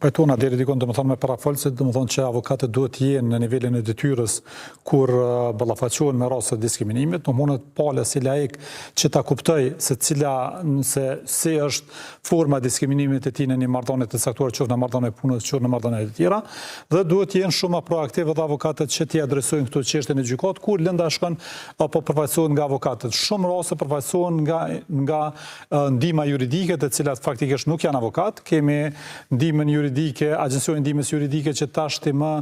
Pajtona deri dikon me parafolse, që avokatët duhet jenë në nivelin e detyrës kur ballafaqohen me raste të diskriminimit, mundet pala si laik që ta kuptoj se si është forma e diskriminimit e tij në një marrëdhënie të caktuar, qoftë në marrëdhënie punës, qoftë në marrëdhënie të tjera, dhe duhet jenë shumë më proaktive dhe avokatët që t'i adresojnë këto çështje në gjykatë kur lënda shkon apo përfaqësohen nga avokatët. Shumë raste përfaqësohen nga ndihma juridike, të cilat faktikisht nuk janë avokat. Kemi ndihmën juridike, Agjencioni i Ndihmës Juridike që tashti më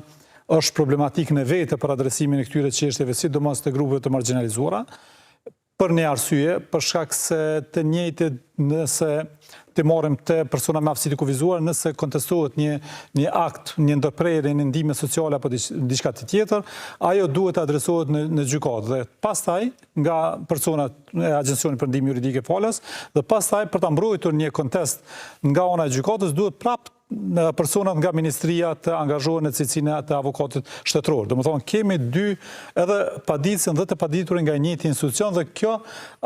është problematik në vete për adresimin e këtyre çështjeve, sidomos të grupeve të marginalizuara, për një arsye, për shkak se të njëjtit nëse të marrim të persona me aftësi të kufizuar, nëse kontestohet një akt, një ndërprerje në ndihmë sociale apo diçka tjetër, ajo duhet të adresohet në gjykatë dhe pastaj nga personat e Agjencionit për Ndihmë Juridike falas, dhe pastaj për ta mbrojtur një kontest nga ana e gjykatës duhet prapë personat nga ministria të angazhohen në cilësinë të avokatit shtetëror. Domethënë kemi dy edhe paditësin dhe të paditur nga njëjti institucion dhe kjo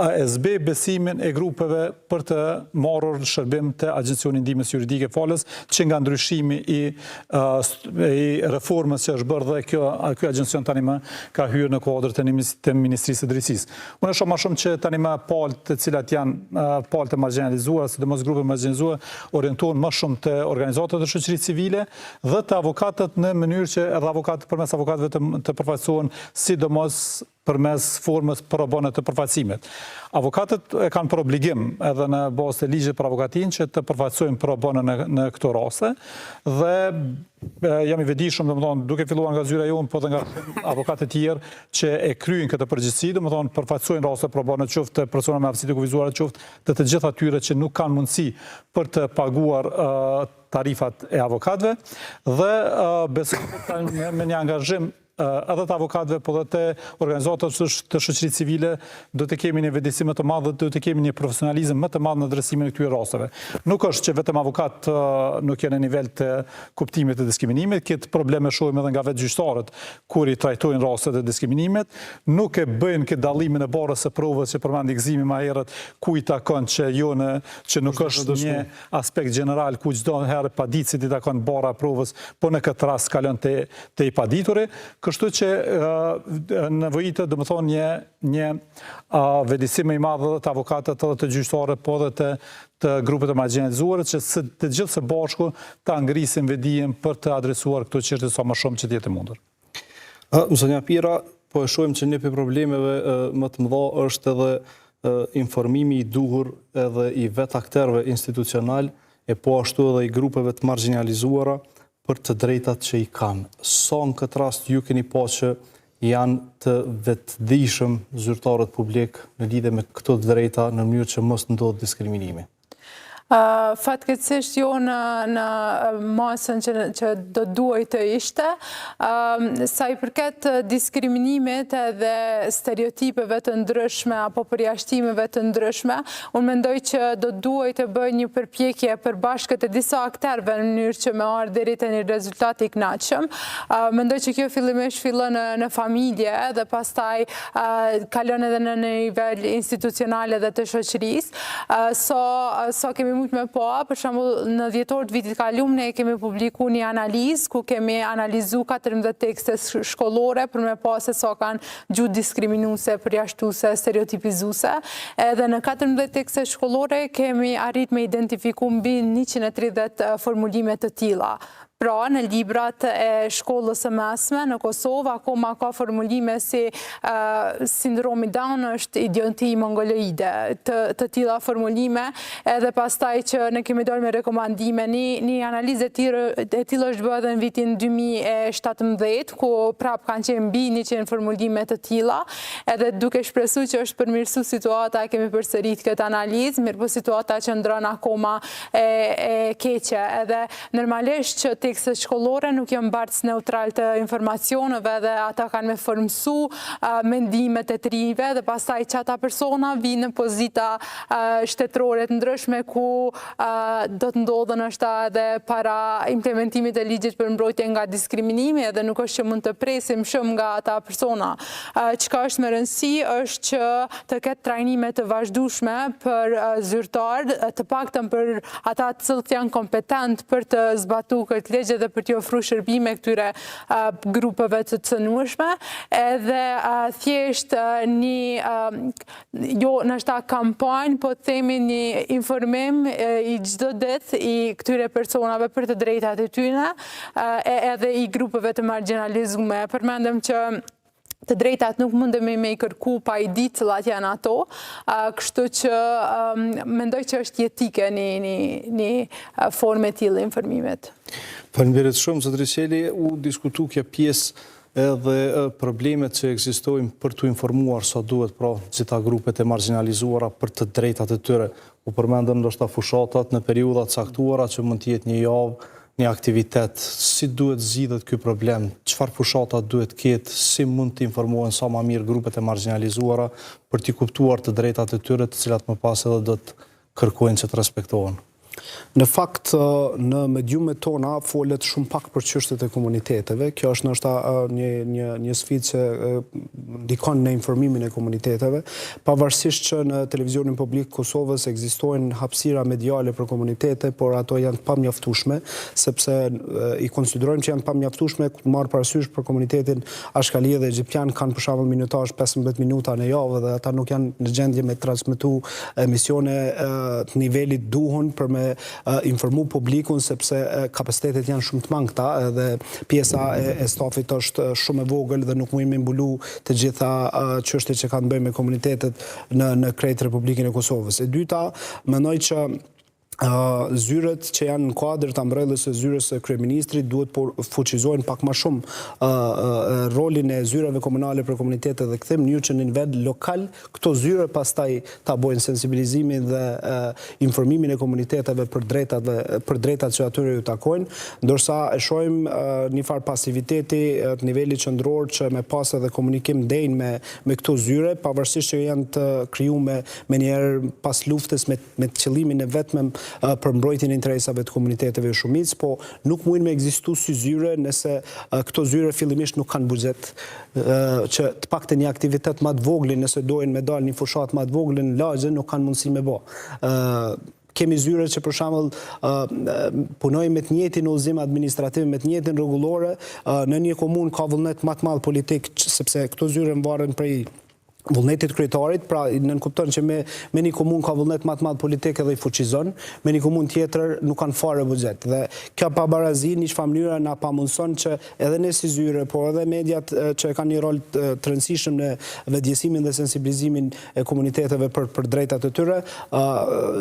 e zbe besimin e grupeve për të marrur shërbim të Agjencioni i Ndihmës Juridike falas, që nga ndryshimi i reformës që është bërë dhe ky agjencion tani më ka hyrë në kuadër të Ministrisë së Drejtësisë. Unë shoh më shumë që tani më palët të cilat janë palë të marginalizuara, sidomos grupet marginalizuara, orientohen më shumë të organizatët të shoqërisë civile dhe të avokatët në mënyrë që edhe avokatët përmes avokatëve të përfaqësohen sidomos përmes formës pro bono të përfaqësimit. Avokatët kanë për obligim edhe në bazë të ligjit për avokatin që të përfaqësojnë pro bono në këto raste dhe jam i vetëdijshëm domethënë duke filluar nga zyra jonë, po edhe nga avokatët e tjerë që e kryejnë këtë përgjegjësi, domethënë përfaqësojnë raste pro bono qoftë të persona me aftësi të kufizuara, qoftë të gjithë atyre që nuk kanë mundësi për të paguar tarifat e avokatëve dhe besoj me një angazhim edhe të avokatëve, po dhe të organizatave të shoqërisë civile, do të kemi një vetëdijsi më të madh dhe do të kemi një profesionalizëm më të madh në adresimin e këtyre rasteve. Nuk është që vetëm avokat nuk janë në nivel të kuptimit të diskriminimit, këtë probleme shohim edhe nga vetë gjyqtarët kur i trajtojnë rastet e diskriminimit, nuk e bëjnë këtë dallimin e barrës së provës që përmendi gëzimi më herët, ku i takon që që nuk është një aspekt general ku çdo herë paditësit i takon barra e provës, po në këtë rast kalon te i padituri. Kështu që nevojitet domethënë një vetëdijsi më i madh edhe të avokatët edhe të gjyqtarëve, po edhe të grupet të marginalizuara që të gjithë së bashku ta ngrisin vetëdijen për të adresuar këto çështje sa më shumë që të jetë mundur. Zonja Pira, po e shohim që një prej problemeve më të mëdha është edhe informimi i duhur edhe i vetë aktorëve institucional e po ashtu edhe i grupeve të marginalizuara për të drejtat që i kanë. Sa në këtë rast ju keni pa që janë të vetëdijshëm zyrtarët publik në lidhje me këto drejta në mënyrë që mos ndodhë diskriminimi? Fatkeqësisht jo në masën që do duhej të ishte. Sa i përket diskriminimit edhe stereotipeve të ndryshme apo përjashtimeve të ndryshme, unë mendoj që do duhej të bëj një përpjekje përbashkët e disa aktorëve në mënyrë që me ardhë deri te një rezultat i kënaqshëm. Mendoj që kjo fillimisht fillon në familje dhe pastaj kalon edhe në nivel institucional edhe të shoqërisë. So kemi me pa, për shembull në dhjetor të vitit kaluar ne kemi publikuar një analizë ku kemi analizuar 14 tekste shkollore për me pa se sa kanë gjuhë diskriminuese, përjashtuese, stereotipizuese. Edhe në 14 tekste shkollore kemi arrit me identifiku mbi 130 formulime të tilla. Pra, në librat e shkollës së mesme në Kosovë, akoma ka formulime si sindromi Down është idioti mongoloide, të tilla formulime, edhe pastaj që ne kemi dalë me rekomandime. Një analizë e tillë është bërë edhe në vitin 2017, ku prap kanë qenë mbi 100 formulime të tilla, edhe duke shpresuar që është përmirësuar situata, kemi përsërit këtë analizë, mirë po situata qëndron akoma e keqe, edhe normalisht që komplekse shkollore nuk janë bartës neutral të informacioneve dhe ata kanë me formësu mendimet e të rinjve dhe pastaj që ata persona vinë në pozita shtetërore të ndryshme ku do të ndodhen është edhe para implementimit e ligjit për mbrojtje nga diskriminimi edhe nuk është që mund të presim shumë nga ata persona. Çka është me rëndësi është që të ketë trajnime të vazhdueshme për zyrtarë, të paktën për ata të cilët janë kompetent për të zbatuar këtë ligj dhe për t'i ofruar shërbime këtyre grupeve të cënueshme, edhe thjesht jo nështë kampanjë, po të themi një informim i çdo ditë i këtyre personave për të drejtat e tyre, edhe i grupeve të marginalizume. Përmendem që të drejtat nuk mundemi me i kërku pa i ditë cilat janë ato, kështu që mendoj që është jetike një formë e tillë informimit. Faleminderit shumë, zotëri Qeli, u diskutu kjo pjesë edhe problemet që ekzistojnë për të informuar sa duhet pra gjitha grupet e marginalizuara për të drejtat e tyre. U përmendëm ndoshta fushatat në periudha të caktuara që mund të jetë një javë, një aktivitet. Si duhet zgjidhet ky problem? Çfarë fushata duhet ketë? Si mund të informohen sa më mirë grupet e marginalizuara për të kuptuar të drejtat e tyre, të cilat më pas edhe do të kërkojnë që të respektohen? Në fakt, në mediumet tona folet shumë pak për çështjet e komuniteteve. Kjo është ndoshta një sfidë që ndikon në informimin e komuniteteve, pavarësisht që në televizionin publik Kosovës ekzistojnë hapësira mediale për komunitete, por ato janë të pamjaftueshme, sepse i konsiderojmë që janë të pamjaftueshme marrë parasysh për komunitetin Ashkalie dhe Egjiptian kanë për shembull minutazh 15 minuta në javë dhe ata nuk janë në gjendje me transmetu emisione të nivelit duhur për me informu publikun, sepse kapacitetet janë shumë të mangëta dhe pjesa e stafit është shumë e vogël dhe nuk mujmë mbulu të gjitha çështjet që kanë të bëjnë me komunitetet në krejt Republikën e Kosovës. E dyta, mendoj që zyrët që janë në kuadër të ambrellës së zyrës së kryeministrit duhet fuqizojnë pak më shumë rolin e zyrave komunale për komunitete dhe kthejmë një që në nivel lokal këto zyre pastaj ta bojnë sensibilizimin dhe informimin e komuniteteve për drejtat që atyre ju takojnë, ndërsa e shohim një farë pasiviteti të nivelit qendror që me pas edhe komunikim dejnë me këto zyre, pavarësisht që janë të krijuar me njëherë pas luftës me qëllimin e vetëm për mbrojtjen e interesave të komuniteteve shumicë, po nuk mundin me ekzistu si zyre nëse këto zyre fillimisht nuk kanë buxhet që të paktën një aktivitet më të vogël nëse dojnë me dalë një fushat më të vogël në lagje nuk kanë mundësi me bë. Kemi zyre që për shembull punojnë me të njëjtin udhëzim administrativ, me të njëjtin rregullore, në një komunë ka vullnet më të madh politik sepse këto zyre mbaren prej vullnetit kryetarit, pra nënkupton që me një komunë ka vullnet më të madh politik edhe i fuqizon, me një komunë tjetër nuk kanë fare buxhet. Dhe kjo pabarazi në një mënyrë na pamundson që edhe ne si zyre, por edhe mediat që kanë një rol të rëndësishëm në vetëdijsimin dhe sensibilizimin e komuniteteve për drejtat e tyre,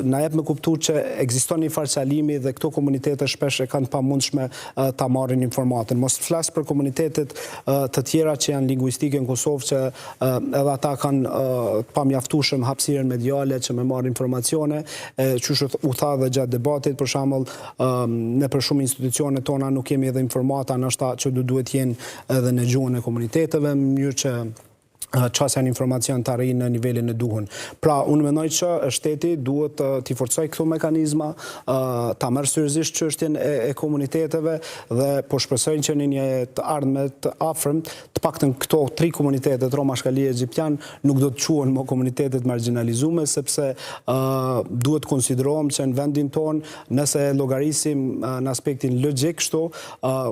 na jep me kuptu që ekziston një farçalimi dhe këto komunitete shpesh e kanë të pamundshme ta marrin informatën. Mos flas për komunitetet të tjera që janë lingvistike në Kosovë që edhe ata kanë pamjaftueshëm hapësirën mediale që me marrë informacione, që u tha dhe gjatë debatit, për shembull, ne për shumë institucionet tona nuk kemi edhe informata ndoshta që duhet jenë edhe në gjuhën e komuniteteve, në mënyrë që çfarë janë informacion të arrijnë në nivelin e duhur. Pra, unë mendoj që shteti duhet t'i forcojë këto mekanizma, ta marrë seriozisht çështjen e komuniteteve dhe po shpresoj që në një të ardhme të afërmt, të paktën këto 3 komunitetet, Rom, Ashkalie, Egjiptian, nuk do të quhen më komunitetet marginalizuar, sepse duhet konsiderohem që në vendin ton, nëse llogarisim në aspektin logjik kështu,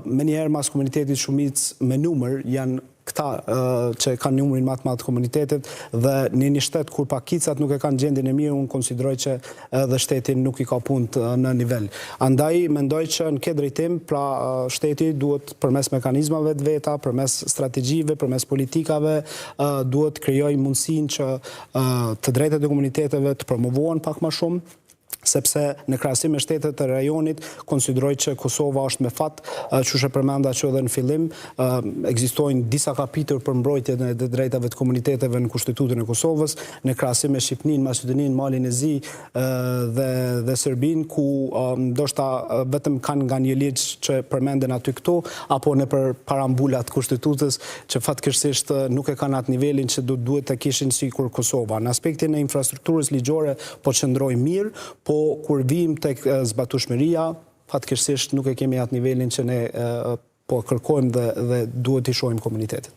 menjëherë mas komunitetit shumicë me numër janë këta që kanë numrin më të madh të komunitetit dhe në një shtet kur pakicat nuk e kanë gjendjen e mirë, unë konsideroj që edhe shteti nuk i ka punë në nivel. Andaj mendoj që në këtë drejtim, pra shteti duhet përmes mekanizmave të veta, përmes strategjive, përmes politikave, duhet krijojë mundësinë që të drejtat e komuniteteve të promovohen pak më shumë, sepse në krahasim me shtetet të rajonit konsideroj që Kosova është me fat, që e përmenda që edhe në fillim, ekzistojnë disa kapitël për mbrojtjen e drejtave të komuniteteve në Kushtetutën e Kosovës, në krahasim me Shqipërinë, Maqedoninë, Malin e Zi dhe Serbinë, ku ndoshta vetëm kanë nga një ligj që përmenden aty këto, apo nëpër parambulat të Kushtetutës që fatkeqësisht nuk e kanë atë nivelin që duhet të kishin sikur Kosova. Në aspektin e infrastrukturës ligjore po qëndroj mirë, po kur vim tek zbatueshmëria, fatkeqësisht nuk e kemi atë nivelin që ne po kërkojmë dhe duhet t'i shohim komunitetit.